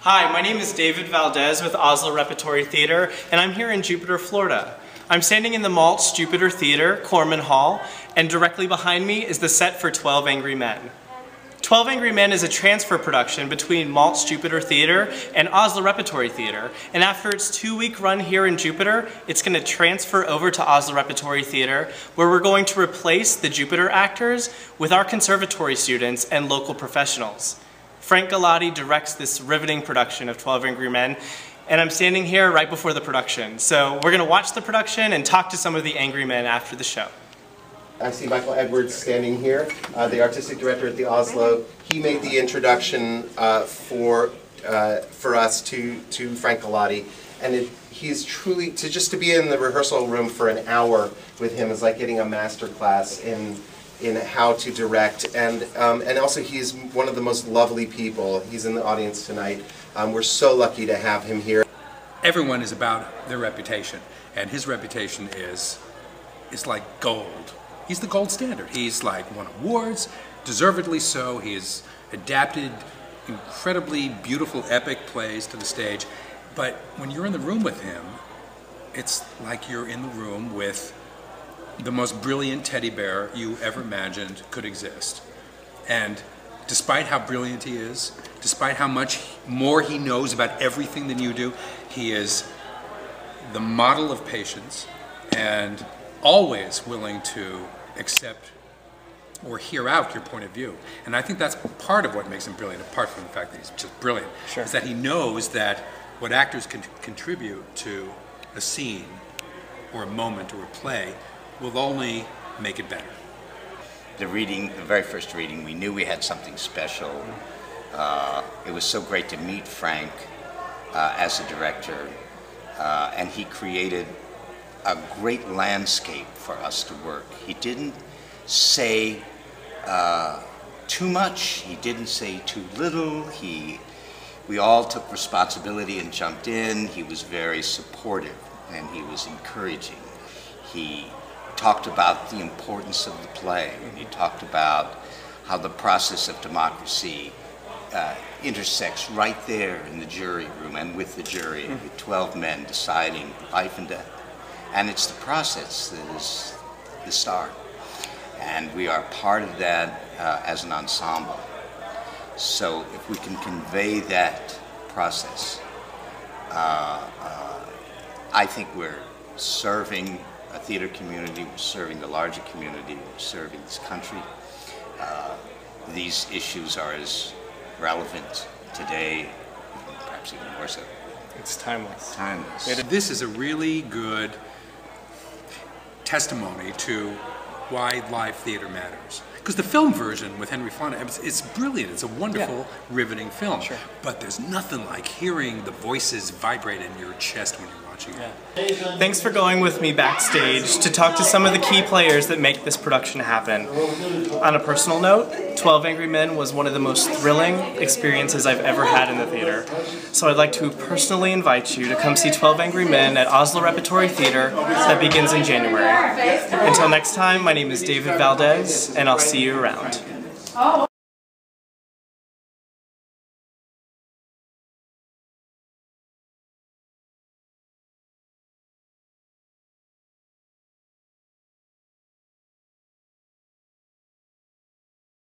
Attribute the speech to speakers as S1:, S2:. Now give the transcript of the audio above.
S1: Hi, my name is David Valdez with Asolo Repertory Theatre, and I'm here in Jupiter, Florida. I'm standing in the Maltz Jupiter Theatre, Corman Hall, and directly behind me is the set for 12 Angry Men. 12 Angry Men is a transfer production between Maltz Jupiter Theatre and Asolo Repertory Theatre, and after its 2-week run here in Jupiter, it's going to transfer over to Asolo Repertory Theatre, where we're going to replace the Jupiter actors with our conservatory students and local professionals. Frank Galati directs this riveting production of 12 Angry Men, and I'm standing here right before the production. So we're going to watch the production and talk to some of the Angry Men after the show.
S2: I see Michael Edwards standing here, the artistic director at the Asolo. He made the introduction for us to Frank Galati, and he's truly, just to be in the rehearsal room for an hour with him is like getting a master class in how to direct, and also he's one of the most lovely people. He's in the audience tonight. We're so lucky to have him here.
S3: Everyone is about their reputation, and his reputation is like gold. He's the gold standard. He's like won awards, deservedly so. He has adapted incredibly beautiful epic plays to the stage. But when you're in the room with him, it's like you're in the room with the most brilliant teddy bear you ever imagined could exist. And despite how brilliant he is, despite how much more he knows about everything than you do, he is the model of patience and always willing to accept or hear out your point of view. And I think that's part of what makes him brilliant, apart from the fact that he's just brilliant,
S1: Sure.
S3: is that he knows that what actors can contribute to a scene or a moment or a play will only make it better.
S4: The very first reading, we knew we had something special. It was so great to meet Frank as a director, and he created a great landscape for us to work. He didn't say too much, he didn't say too little. We all took responsibility and jumped in. He was very supportive and he was encouraging. He talked about the importance of the play, and he talked about how the process of democracy intersects right there in the jury room and with the jury, with 12 men deciding life and death. And it's the process that is the star. And we are part of that as an ensemble. So if we can convey that process, I think we're serving a theater community, we're serving the larger community, we're serving this country. These issues are as relevant today, perhaps even more so.
S1: It's timeless.
S3: Timeless. This is a really good testimony to why live theater matters. Because the film version with Henry Fonda, it's brilliant. It's a wonderful, riveting film.
S1: Sure.
S3: But there's nothing like hearing the voices vibrate in your chest when you're watching it.
S1: Thanks for going with me backstage to talk to some of the key players that make this production happen. On a personal note, 12 Angry Men was one of the most thrilling experiences I've ever had in the theater. So I'd like to personally invite you to come see 12 Angry Men at Asolo Repertory Theatre that begins in January. Until next time, my name is David Valdez, and I'll see you around.